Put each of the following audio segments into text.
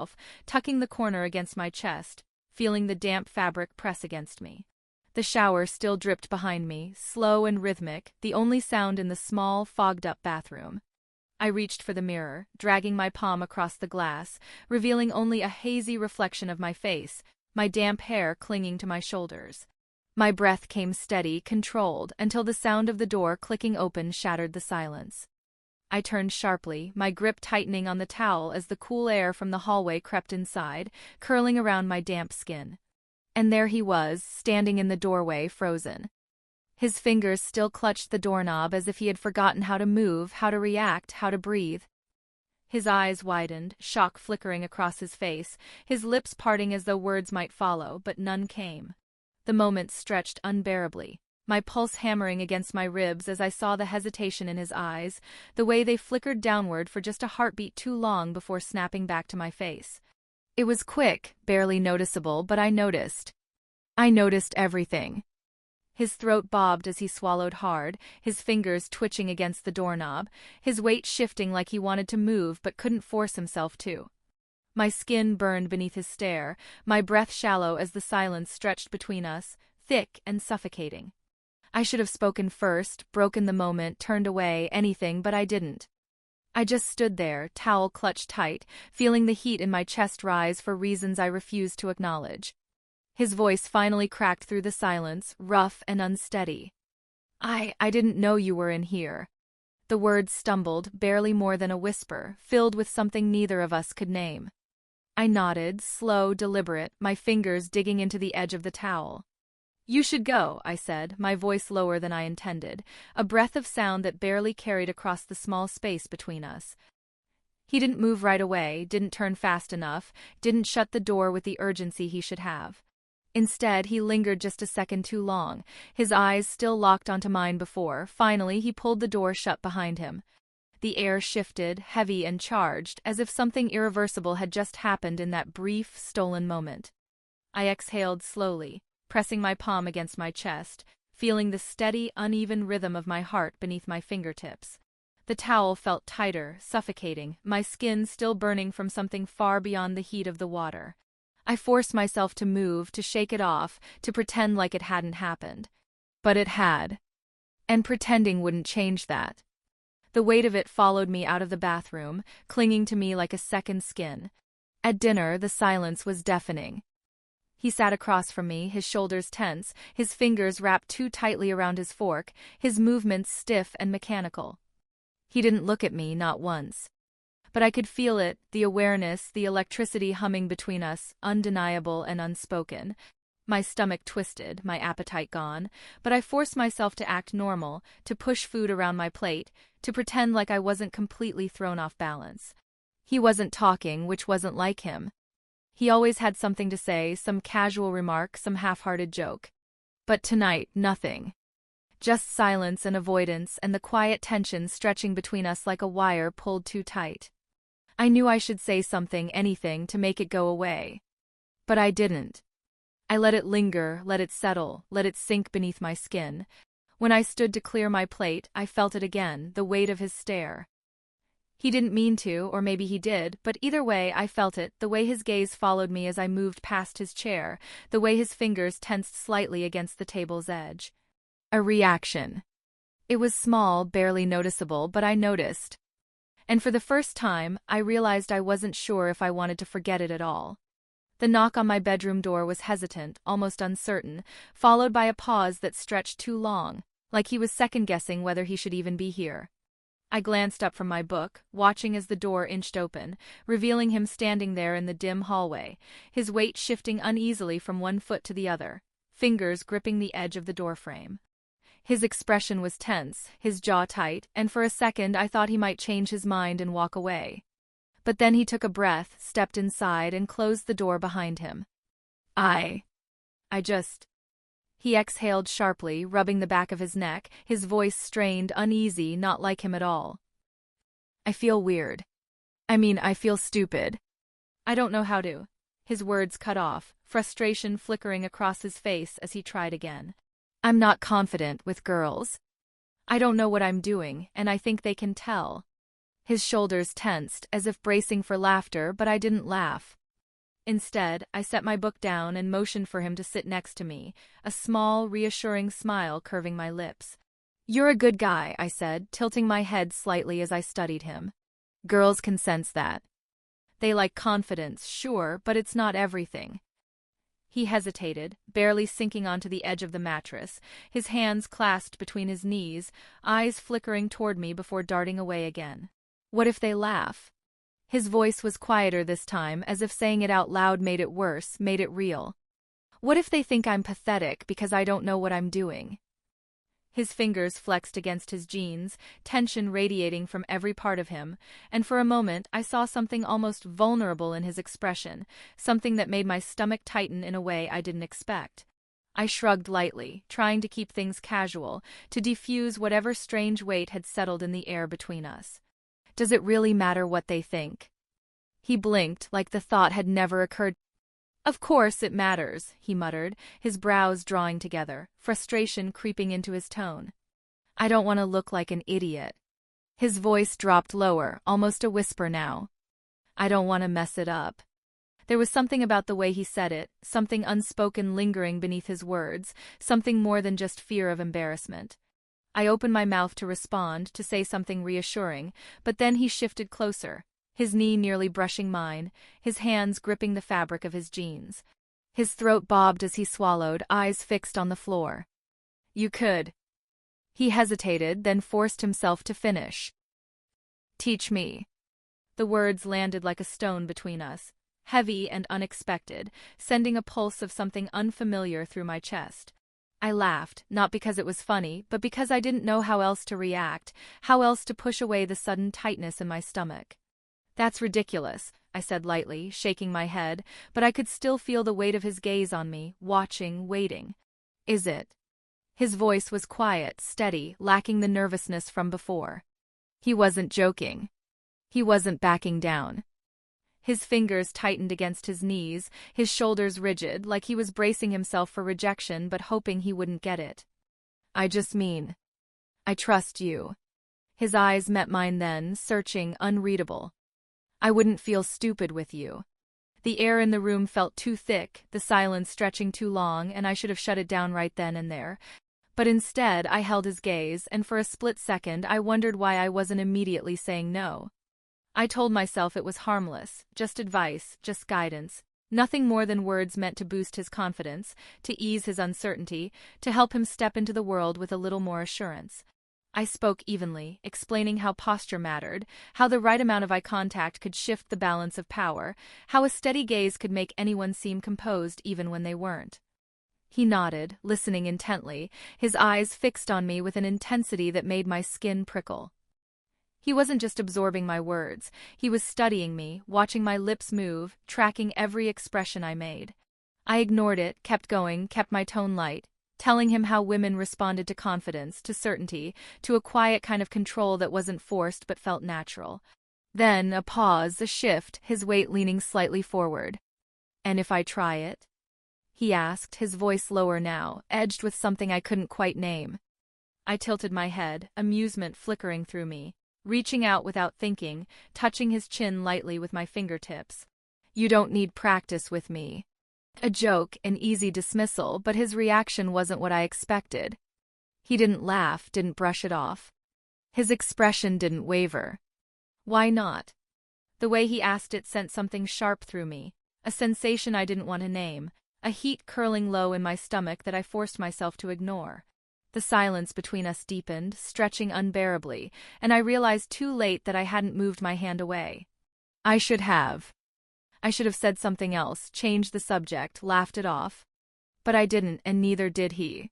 myself, tucking the corner against my chest, feeling the damp fabric press against me. The shower still dripped behind me, slow and rhythmic, the only sound in the small, fogged-up bathroom. I reached for the mirror, dragging my palm across the glass, revealing only a hazy reflection of my face, my damp hair clinging to my shoulders. My breath came steady, controlled, until the sound of the door clicking open shattered the silence. I turned sharply, my grip tightening on the towel as the cool air from the hallway crept inside, curling around my damp skin. And there he was, standing in the doorway, frozen. His fingers still clutched the doorknob as if he had forgotten how to move, how to react, how to breathe. His eyes widened, shock flickering across his face, his lips parting as though words might follow, but none came. The moment stretched unbearably, my pulse hammering against my ribs as I saw the hesitation in his eyes, the way they flickered downward for just a heartbeat too long before snapping back to my face. It was quick, barely noticeable, but I noticed. I noticed everything. His throat bobbed as he swallowed hard, his fingers twitching against the doorknob, his weight shifting like he wanted to move but couldn't force himself to. My skin burned beneath his stare, my breath shallow as the silence stretched between us, thick and suffocating. I should have spoken first, broken the moment, turned away, anything, but I didn't. I just stood there, towel clutched tight, feeling the heat in my chest rise for reasons I refused to acknowledge. His voice finally cracked through the silence, rough and unsteady. I didn't know you were in here." The words stumbled, barely more than a whisper, filled with something neither of us could name. I nodded, slow, deliberate, my fingers digging into the edge of the towel. "You should go," I said, my voice lower than I intended, a breath of sound that barely carried across the small space between us. He didn't move right away, didn't turn fast enough, didn't shut the door with the urgency he should have. Instead, he lingered just a second too long, his eyes still locked onto mine before. Finally, he pulled the door shut behind him. The air shifted, heavy and charged, as if something irreversible had just happened in that brief, stolen moment. I exhaled slowly, pressing my palm against my chest, feeling the steady, uneven rhythm of my heart beneath my fingertips. The towel felt tighter, suffocating, my skin still burning from something far beyond the heat of the water. I forced myself to move, to shake it off, to pretend like it hadn't happened. But it had. And pretending wouldn't change that. The weight of it followed me out of the bathroom, clinging to me like a second skin. At dinner, the silence was deafening. He sat across from me, his shoulders tense, his fingers wrapped too tightly around his fork, his movements stiff and mechanical. He didn't look at me, not once. But I could feel it, the awareness, the electricity humming between us, undeniable and unspoken. My stomach twisted, my appetite gone, but I forced myself to act normal, to push food around my plate, to pretend like I wasn't completely thrown off balance. He wasn't talking, which wasn't like him. He always had something to say, some casual remark, some half-hearted joke. But tonight, nothing. Just silence and avoidance and the quiet tension stretching between us like a wire pulled too tight. I knew I should say something, anything, to make it go away. But I didn't. I let it linger, let it settle, let it sink beneath my skin. When I stood to clear my plate, I felt it again, the weight of his stare. He didn't mean to, or maybe he did, but either way I felt it, the way his gaze followed me as I moved past his chair, the way his fingers tensed slightly against the table's edge. A reaction. It was small, barely noticeable, but I noticed. And for the first time, I realized I wasn't sure if I wanted to forget it at all. The knock on my bedroom door was hesitant, almost uncertain, followed by a pause that stretched too long, like he was second-guessing whether he should even be here. I glanced up from my book, watching as the door inched open, revealing him standing there in the dim hallway, his weight shifting uneasily from one foot to the other, fingers gripping the edge of the doorframe. His expression was tense, his jaw tight, and for a second I thought he might change his mind and walk away. But then he took a breath, stepped inside, and closed the door behind him. I just... He exhaled sharply, rubbing the back of his neck, his voice strained, uneasy, not like him at all. "I feel weird. I feel stupid. I don't know how to..." His words cut off, frustration flickering across his face as he tried again. "I'm not confident with girls. I don't know what I'm doing, and I think they can tell." His shoulders tensed, as if bracing for laughter, but I didn't laugh. Instead, I set my book down and motioned for him to sit next to me, a small, reassuring smile curving my lips. "You're a good guy," I said, tilting my head slightly as I studied him. "Girls can sense that. They like confidence, sure, but it's not everything." He hesitated, barely sinking onto the edge of the mattress, his hands clasped between his knees, eyes flickering toward me before darting away again. "What if they laugh?" His voice was quieter this time, as if saying it out loud made it worse, made it real. "What if they think I'm pathetic because I don't know what I'm doing?" His fingers flexed against his jeans, tension radiating from every part of him, and for a moment I saw something almost vulnerable in his expression, something that made my stomach tighten in a way I didn't expect. I shrugged lightly, trying to keep things casual, to defuse whatever strange weight had settled in the air between us. "Does it really matter what they think?" He blinked, like the thought had never occurred. "Of course it matters," he muttered, his brows drawing together, frustration creeping into his tone. "I don't want to look like an idiot." His voice dropped lower, almost a whisper now. "I don't want to mess it up." There was something about the way he said it, something unspoken lingering beneath his words, something more than just fear of embarrassment. I opened my mouth to respond, to say something reassuring, but then he shifted closer, his knee nearly brushing mine, his hands gripping the fabric of his jeans. His throat bobbed as he swallowed, eyes fixed on the floor. "You could." He hesitated, then forced himself to finish. "Teach me." The words landed like a stone between us, heavy and unexpected, sending a pulse of something unfamiliar through my chest. I laughed, not because it was funny, but because I didn't know how else to react, how else to push away the sudden tightness in my stomach. "That's ridiculous," I said lightly, shaking my head, but I could still feel the weight of his gaze on me, watching, waiting. "Is it?" His voice was quiet, steady, lacking the nervousness from before. He wasn't joking. He wasn't backing down. His fingers tightened against his knees, his shoulders rigid, like he was bracing himself for rejection but hoping he wouldn't get it. "I just mean, I trust you." His eyes met mine then, searching, unreadable. "I wouldn't feel stupid with you." The air in the room felt too thick, the silence stretching too long, and I should have shut it down right then and there. But instead, I held his gaze, and for a split second I wondered why I wasn't immediately saying no. I told myself it was harmless, just advice, just guidance, nothing more than words meant to boost his confidence, to ease his uncertainty, to help him step into the world with a little more assurance. I spoke evenly, explaining how posture mattered, how the right amount of eye contact could shift the balance of power, how a steady gaze could make anyone seem composed even when they weren't. He nodded, listening intently, his eyes fixed on me with an intensity that made my skin prickle. He wasn't just absorbing my words, he was studying me, watching my lips move, tracking every expression I made. I ignored it, kept going, kept my tone light, telling him how women responded to confidence, to certainty, to a quiet kind of control that wasn't forced but felt natural. Then, a pause, a shift, his weight leaning slightly forward. "And if I try it?" he asked, his voice lower now, edged with something I couldn't quite name. I tilted my head, amusement flickering through me, reaching out without thinking, touching his chin lightly with my fingertips. "You don't need practice with me." A joke, an easy dismissal, but his reaction wasn't what I expected. He didn't laugh, didn't brush it off. His expression didn't waver. Why not? The way he asked it sent something sharp through me, a sensation I didn't want to name, a heat curling low in my stomach that I forced myself to ignore. The silence between us deepened, stretching unbearably, and I realized too late that I hadn't moved my hand away. I should have. I should have said something else, changed the subject, laughed it off. But I didn't, and neither did he.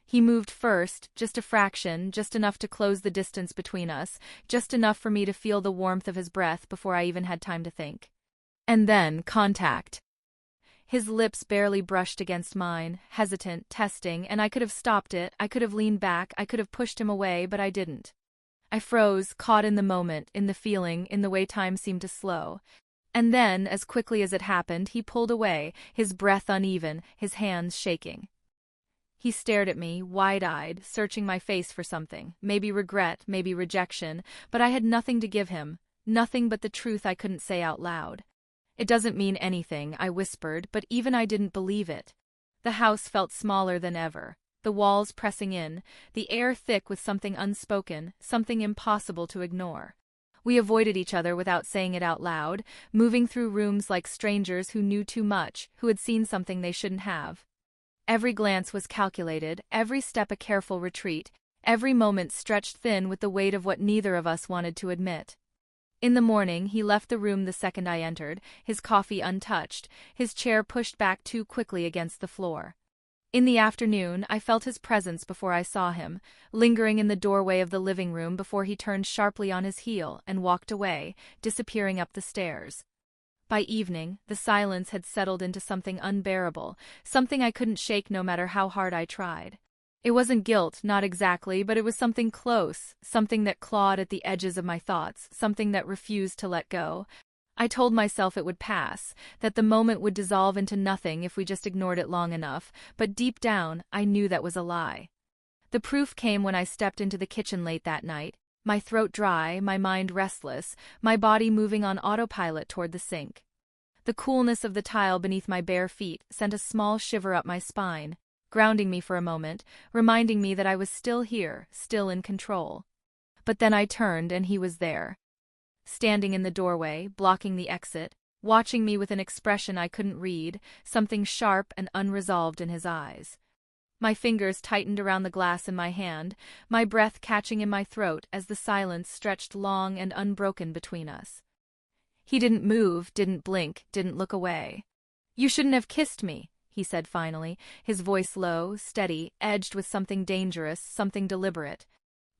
He moved first, just a fraction, just enough to close the distance between us, just enough for me to feel the warmth of his breath before I even had time to think. And then, contact. His lips barely brushed against mine, hesitant, testing, and I could have stopped it, I could have leaned back, I could have pushed him away, but I didn't. I froze, caught in the moment, in the feeling, in the way time seemed to slow. And then, as quickly as it happened, he pulled away, his breath uneven, his hands shaking. He stared at me, wide-eyed, searching my face for something, maybe regret, maybe rejection, but I had nothing to give him, nothing but the truth I couldn't say out loud. "It doesn't mean anything," I whispered, but even I didn't believe it. The house felt smaller than ever, the walls pressing in, the air thick with something unspoken, something impossible to ignore. We avoided each other without saying it out loud, moving through rooms like strangers who knew too much, who had seen something they shouldn't have. Every glance was calculated, every step a careful retreat, every moment stretched thin with the weight of what neither of us wanted to admit. In the morning, he left the room the second I entered, his coffee untouched, his chair pushed back too quickly against the floor. In the afternoon, I felt his presence before I saw him, lingering in the doorway of the living room before he turned sharply on his heel and walked away, disappearing up the stairs. By evening, the silence had settled into something unbearable, something I couldn't shake no matter how hard I tried. It wasn't guilt, not exactly, but it was something close, something that clawed at the edges of my thoughts, something that refused to let go. I told myself it would pass, that the moment would dissolve into nothing if we just ignored it long enough, but deep down, I knew that was a lie. The proof came when I stepped into the kitchen late that night, my throat dry, my mind restless, my body moving on autopilot toward the sink. The coolness of the tile beneath my bare feet sent a small shiver up my spine, grounding me for a moment, reminding me that I was still here, still in control. But then I turned and he was there. Standing in the doorway, blocking the exit, watching me with an expression I couldn't read, something sharp and unresolved in his eyes. My fingers tightened around the glass in my hand, my breath catching in my throat as the silence stretched long and unbroken between us. He didn't move, didn't blink, didn't look away. "You shouldn't have kissed me," he said finally, his voice low, steady, edged with something dangerous, something deliberate.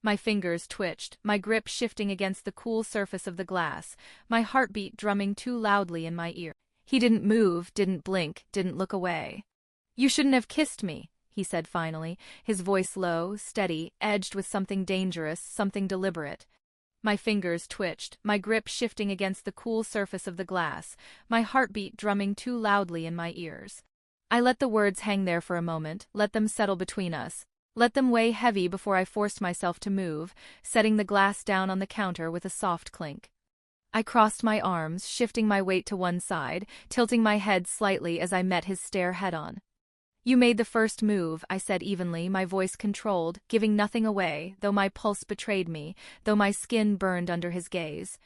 My fingers twitched, my grip shifting against the cool surface of the glass, my heartbeat drumming too loudly in my ear. He didn't move, didn't blink, didn't look away. "You shouldn't have kissed me," he said finally, his voice low, steady, edged with something dangerous, something deliberate. My fingers twitched, my grip shifting against the cool surface of the glass, my heartbeat drumming too loudly in my ears. I let the words hang there for a moment, let them settle between us. Let them weigh heavy before I forced myself to move, setting the glass down on the counter with a soft clink. I crossed my arms, shifting my weight to one side, tilting my head slightly as I met his stare head-on. "You made the first move," I said evenly, my voice controlled, giving nothing away, though my pulse betrayed me, though my skin burned under his gaze.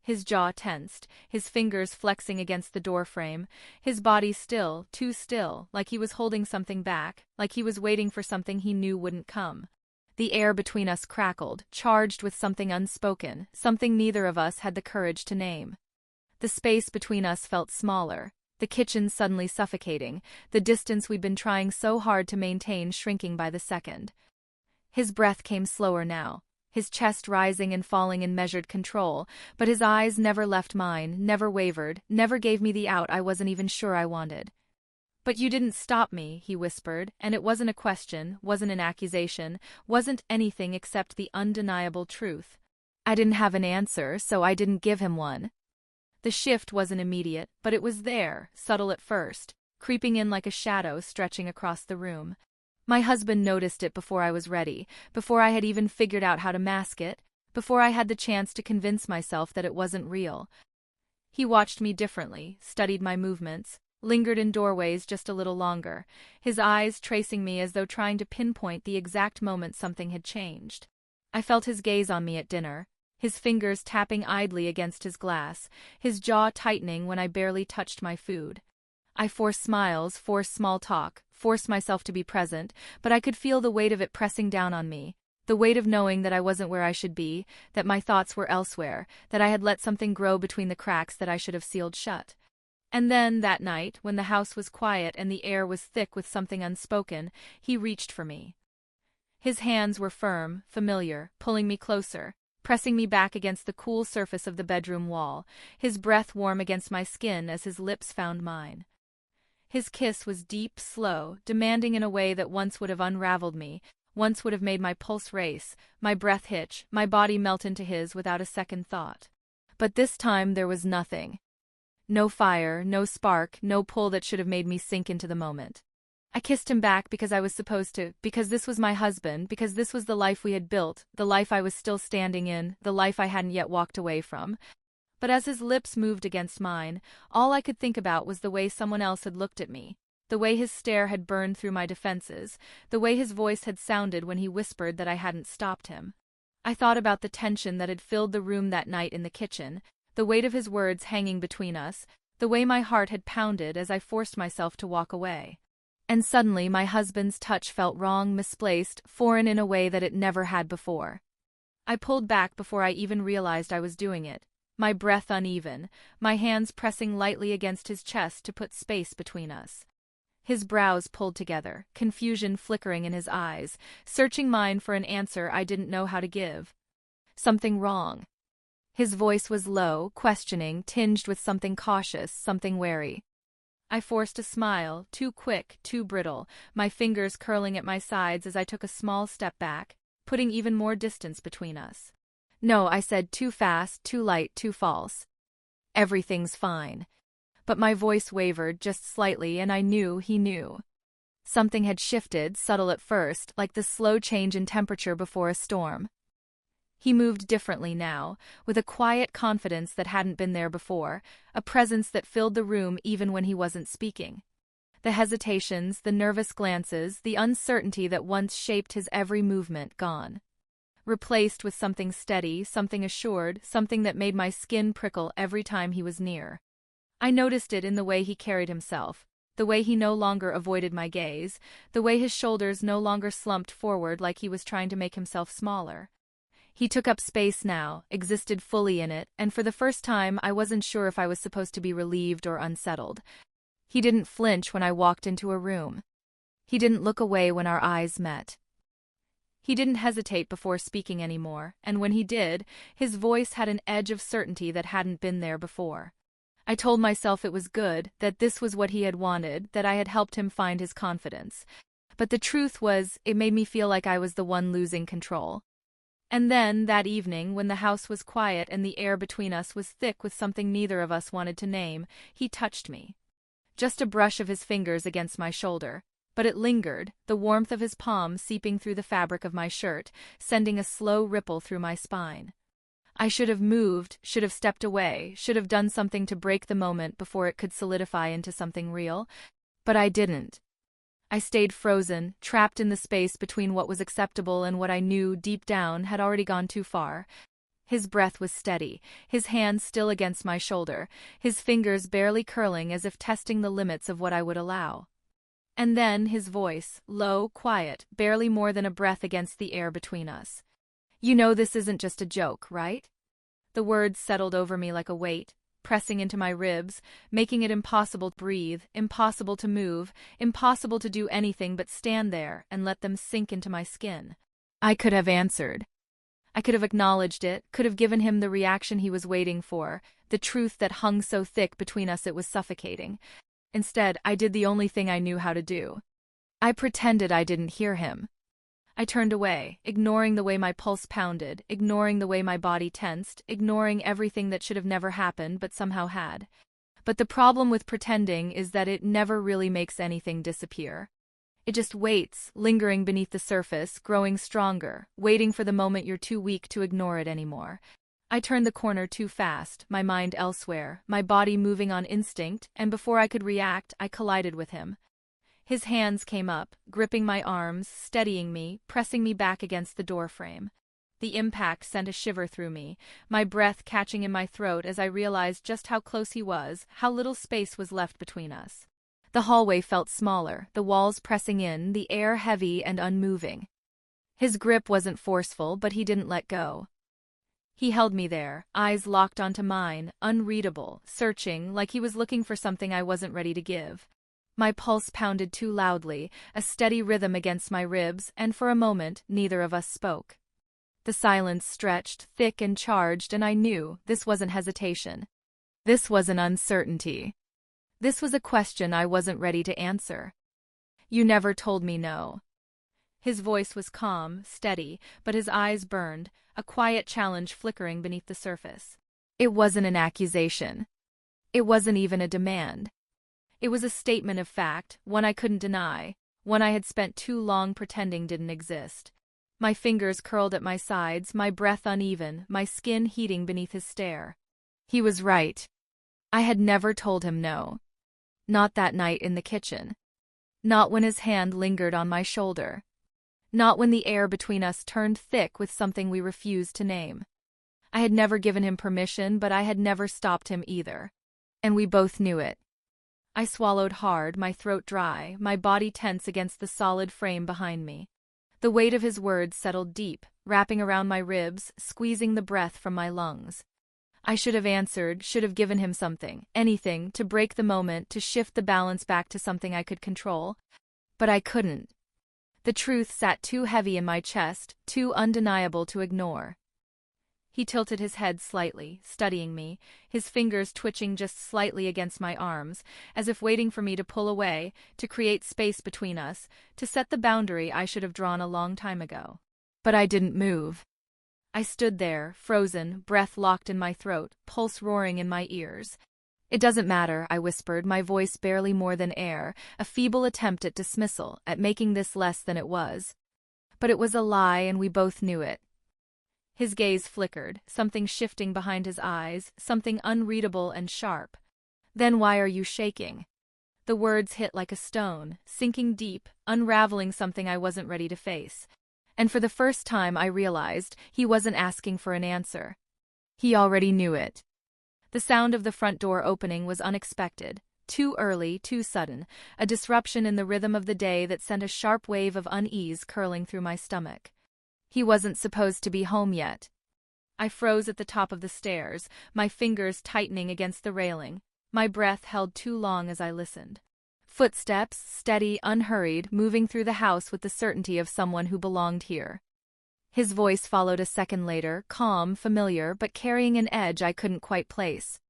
His jaw tensed, his fingers flexing against the doorframe, his body still, too still, like he was holding something back, like he was waiting for something he knew wouldn't come. The air between us crackled, charged with something unspoken, something neither of us had the courage to name. The space between us felt smaller, the kitchen suddenly suffocating, the distance we'd been trying so hard to maintain shrinking by the second. His breath came slower now, his chest rising and falling in measured control, but his eyes never left mine, never wavered, never gave me the out I wasn't even sure I wanted. "But you didn't stop me," he whispered, and it wasn't a question, wasn't an accusation, wasn't anything except the undeniable truth. I didn't have an answer, so I didn't give him one. The shift wasn't immediate, but it was there, subtle at first, creeping in like a shadow stretching across the room. My husband noticed it before I was ready, before I had even figured out how to mask it, before I had the chance to convince myself that it wasn't real. He watched me differently, studied my movements, lingered in doorways just a little longer, his eyes tracing me as though trying to pinpoint the exact moment something had changed. I felt his gaze on me at dinner, his fingers tapping idly against his glass, his jaw tightening when I barely touched my food. I forced smiles, forced small talk, forced myself to be present, but I could feel the weight of it pressing down on me, the weight of knowing that I wasn't where I should be, that my thoughts were elsewhere, that I had let something grow between the cracks that I should have sealed shut. And then, that night, when the house was quiet and the air was thick with something unspoken, he reached for me. His hands were firm, familiar, pulling me closer, pressing me back against the cool surface of the bedroom wall, his breath warm against my skin as his lips found mine. His kiss was deep, slow, demanding in a way that once would have unraveled me, once would have made my pulse race, my breath hitch, my body melt into his without a second thought. But this time there was nothing. No fire, no spark, no pull that should have made me sink into the moment. I kissed him back because I was supposed to, because this was my husband, because this was the life we had built, the life I was still standing in, the life I hadn't yet walked away from. But as his lips moved against mine, all I could think about was the way someone else had looked at me, the way his stare had burned through my defenses, the way his voice had sounded when he whispered that I hadn't stopped him. I thought about the tension that had filled the room that night in the kitchen, the weight of his words hanging between us, the way my heart had pounded as I forced myself to walk away. And suddenly my husband's touch felt wrong, misplaced, foreign in a way that it never had before. I pulled back before I even realized I was doing it, my breath uneven, my hands pressing lightly against his chest to put space between us. His brows pulled together, confusion flickering in his eyes, searching mine for an answer I didn't know how to give. Something wrong. His voice was low, questioning, tinged with something cautious, something wary. I forced a smile, too quick, too brittle, my fingers curling at my sides as I took a small step back, putting even more distance between us. No, I said, too fast, too light, too false. Everything's fine. But my voice wavered just slightly and I knew he knew. Something had shifted, subtle at first, like the slow change in temperature before a storm. He moved differently now, with a quiet confidence that hadn't been there before, a presence that filled the room even when he wasn't speaking. The hesitations, the nervous glances, the uncertainty that once shaped his every movement gone. Replaced with something steady, something assured, something that made my skin prickle every time he was near. I noticed it in the way he carried himself, the way he no longer avoided my gaze, the way his shoulders no longer slumped forward like he was trying to make himself smaller. He took up space now, existed fully in it, and for the first time I wasn't sure if I was supposed to be relieved or unsettled. He didn't flinch when I walked into a room. He didn't look away when our eyes met. He didn't hesitate before speaking anymore, and when he did, his voice had an edge of certainty that hadn't been there before. I told myself it was good, that this was what he had wanted, that I had helped him find his confidence. But the truth was, it made me feel like I was the one losing control. And then, that evening, when the house was quiet and the air between us was thick with something neither of us wanted to name, he touched me. Just a brush of his fingers against my shoulder, but it lingered, the warmth of his palm seeping through the fabric of my shirt, sending a slow ripple through my spine. I should have moved, should have stepped away, should have done something to break the moment before it could solidify into something real, but I didn't. I stayed frozen, trapped in the space between what was acceptable and what I knew, deep down, had already gone too far. His breath was steady, his hand still against my shoulder, his fingers barely curling as if testing the limits of what I would allow. And then his voice, low, quiet, barely more than a breath against the air between us. "You know this isn't just a joke, right?" The words settled over me like a weight, pressing into my ribs, making it impossible to breathe, impossible to move, impossible to do anything but stand there and let them sink into my skin. I could have answered. I could have acknowledged it, could have given him the reaction he was waiting for, the truth that hung so thick between us it was suffocating. Instead, I did the only thing I knew how to do. I pretended I didn't hear him. I turned away, ignoring the way my pulse pounded, ignoring the way my body tensed, ignoring everything that should have never happened but somehow had. But the problem with pretending is that it never really makes anything disappear. It just waits, lingering beneath the surface, growing stronger, waiting for the moment you're too weak to ignore it anymore. I turned the corner too fast, my mind elsewhere, my body moving on instinct, and before I could react, I collided with him. His hands came up, gripping my arms, steadying me, pressing me back against the doorframe. The impact sent a shiver through me, my breath catching in my throat as I realized just how close he was, how little space was left between us. The hallway felt smaller, the walls pressing in, the air heavy and unmoving. His grip wasn't forceful, but he didn't let go. He held me there, eyes locked onto mine, unreadable, searching, like he was looking for something I wasn't ready to give. My pulse pounded too loudly, a steady rhythm against my ribs, and for a moment, neither of us spoke. The silence stretched, thick and charged, and I knew this wasn't hesitation. This was an uncertainty. This was a question I wasn't ready to answer. "You never told me no." His voice was calm, steady, but his eyes burned, a quiet challenge flickering beneath the surface. It wasn't an accusation. It wasn't even a demand. It was a statement of fact, one I couldn't deny. one I had spent too long pretending didn't exist. My fingers curled at my sides, my breath uneven, my skin heating beneath his stare. He was right. I had never told him no. Not that night in the kitchen. Not when his hand lingered on my shoulder. Not when the air between us turned thick with something we refused to name. I had never given him permission, but I had never stopped him either. And we both knew it. I swallowed hard, my throat dry, my body tense against the solid frame behind me. The weight of his words settled deep, wrapping around my ribs, squeezing the breath from my lungs. I should have answered, should have given him something, anything, to break the moment, to shift the balance back to something I could control. But I couldn't. The truth sat too heavy in my chest, too undeniable to ignore. He tilted his head slightly, studying me, his fingers twitching just slightly against my arms, as if waiting for me to pull away, to create space between us, to set the boundary I should have drawn a long time ago. But I didn't move. I stood there, frozen, breath locked in my throat, pulse roaring in my ears. "It doesn't matter," I whispered, my voice barely more than air, a feeble attempt at dismissal, at making this less than it was. But it was a lie, and we both knew it. His gaze flickered, something shifting behind his eyes, something unreadable and sharp. "Then why are you shaking?" The words hit like a stone, sinking deep, unraveling something I wasn't ready to face. And for the first time I realized he wasn't asking for an answer. He already knew it. The sound of the front door opening was unexpected, too early, too sudden, a disruption in the rhythm of the day that sent a sharp wave of unease curling through my stomach. He wasn't supposed to be home yet. I froze at the top of the stairs, my fingers tightening against the railing, my breath held too long as I listened. Footsteps, steady, unhurried, moving through the house with the certainty of someone who belonged here. His voice followed a second later, calm, familiar, but carrying an edge I couldn't quite place.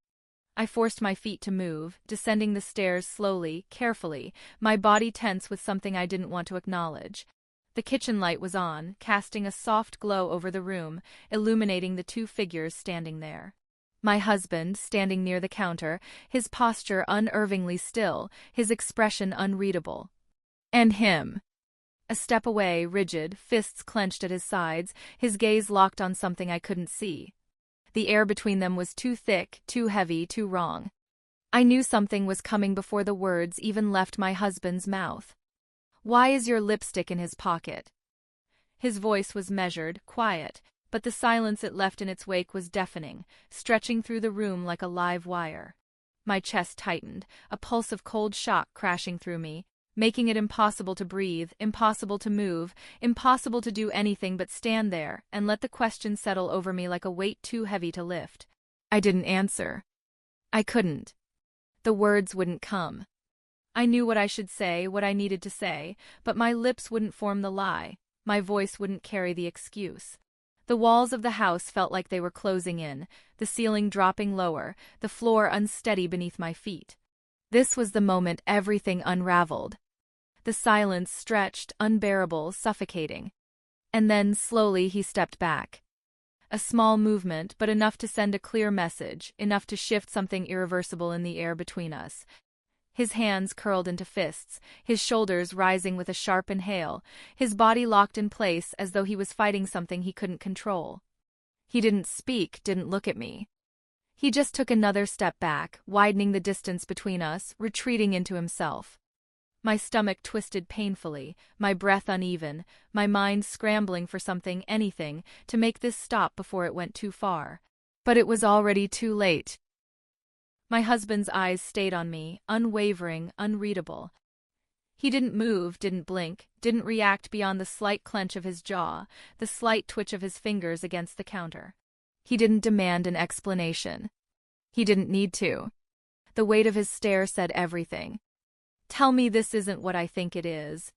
I forced my feet to move, descending the stairs slowly, carefully, my body tense with something I didn't want to acknowledge. The kitchen light was on, casting a soft glow over the room, illuminating the two figures standing there. My husband, standing near the counter, his posture unervingly still, his expression unreadable. And him. A step away, rigid, fists clenched at his sides, his gaze locked on something I couldn't see. The air between them was too thick, too heavy, too wrong. I knew something was coming before the words even left my husband's mouth. "Why is your lipstick in his pocket?" His voice was measured, quiet, but the silence it left in its wake was deafening, stretching through the room like a live wire. My chest tightened, a pulse of cold shock crashing through me, making it impossible to breathe, impossible to move, impossible to do anything but stand there and let the question settle over me like a weight too heavy to lift. I didn't answer. I couldn't. The words wouldn't come. I knew what I should say, what I needed to say, but my lips wouldn't form the lie, my voice wouldn't carry the excuse. The walls of the house felt like they were closing in, the ceiling dropping lower, the floor unsteady beneath my feet. This was the moment everything unraveled. The silence stretched, unbearable, suffocating. And then, slowly, he stepped back. A small movement, but enough to send a clear message, enough to shift something irreversible in the air between us. His hands curled into fists, his shoulders rising with a sharp inhale, his body locked in place as though he was fighting something he couldn't control. He didn't speak, didn't look at me. He just took another step back, widening the distance between us, retreating into himself. My stomach twisted painfully, my breath uneven, my mind scrambling for something, anything, to make this stop before it went too far. But it was already too late. My husband's eyes stayed on me, unwavering, unreadable. He didn't move, didn't blink, didn't react beyond the slight clench of his jaw, the slight twitch of his fingers against the counter. He didn't demand an explanation. He didn't need to. The weight of his stare said everything. "Tell me this isn't what I think it is."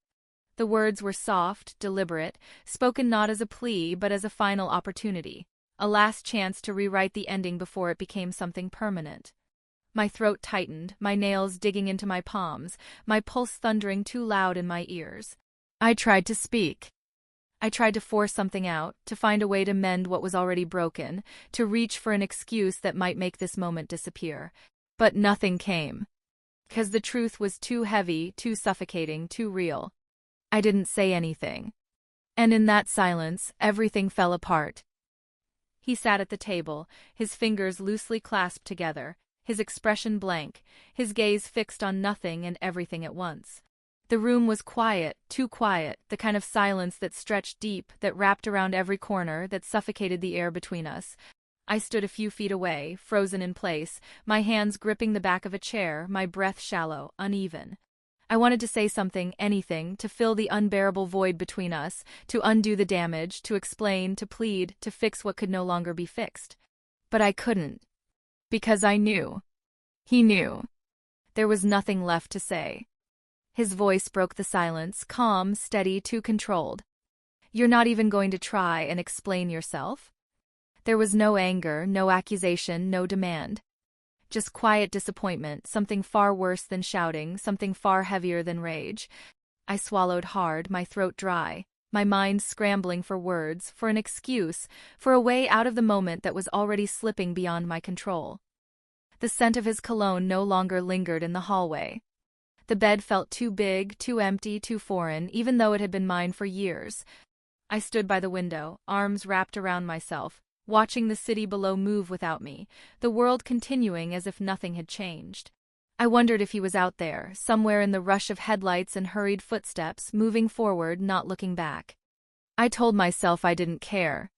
The words were soft, deliberate, spoken not as a plea but as a final opportunity, a last chance to rewrite the ending before it became something permanent. My throat tightened, my nails digging into my palms, my pulse thundering too loud in my ears. I tried to speak. I tried to force something out, to find a way to mend what was already broken, to reach for an excuse that might make this moment disappear. But nothing came. Because the truth was too heavy, too suffocating, too real. I didn't say anything. And in that silence, everything fell apart. He sat at the table, his fingers loosely clasped together, his expression blank, his gaze fixed on nothing and everything at once. The room was quiet, too quiet, the kind of silence that stretched deep, that wrapped around every corner, that suffocated the air between us. I stood a few feet away, frozen in place, my hands gripping the back of a chair, my breath shallow, uneven. I wanted to say something, anything, to fill the unbearable void between us, to undo the damage, to explain, to plead, to fix what could no longer be fixed. But I couldn't. Because I knew. He knew. There was nothing left to say. His voice broke the silence, calm, steady, too controlled. You're not even going to try and explain yourself? There was no anger, no accusation, no demand. Just quiet disappointment, something far worse than shouting, something far heavier than rage. I swallowed hard, my throat dry, my mind scrambling for words, for an excuse, for a way out of the moment that was already slipping beyond my control. The scent of his cologne no longer lingered in the hallway. The bed felt too big, too empty, too foreign, even though it had been mine for years. I stood by the window, arms wrapped around myself, watching the city below move without me, the world continuing as if nothing had changed. I wondered if he was out there, somewhere in the rush of headlights and hurried footsteps, moving forward, not looking back. I told myself I didn't care.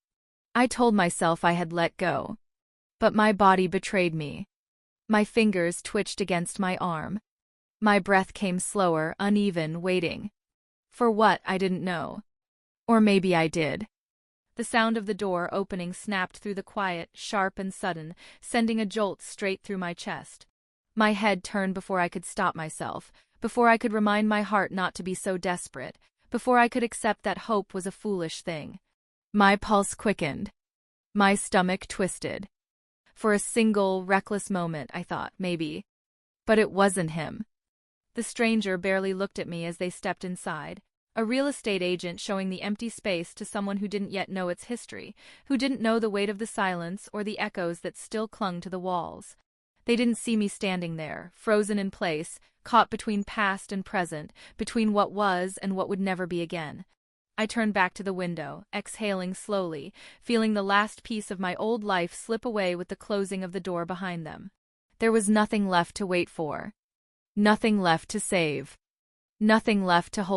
I told myself I had let go. But my body betrayed me. My fingers twitched against my arm. My breath came slower, uneven, waiting. For what, I didn't know. Or maybe I did. The sound of the door opening snapped through the quiet, sharp and sudden, sending a jolt straight through my chest. My head turned before I could stop myself, before I could remind my heart not to be so desperate, before I could accept that hope was a foolish thing. My pulse quickened. My stomach twisted. For a single, reckless moment, I thought, maybe. But it wasn't him. The stranger barely looked at me as they stepped inside. A real estate agent showing the empty space to someone who didn't yet know its history, who didn't know the weight of the silence or the echoes that still clung to the walls. They didn't see me standing there, frozen in place, caught between past and present, between what was and what would never be again. I turned back to the window, exhaling slowly, feeling the last piece of my old life slip away with the closing of the door behind them. There was nothing left to wait for. Nothing left to save. Nothing left to hold.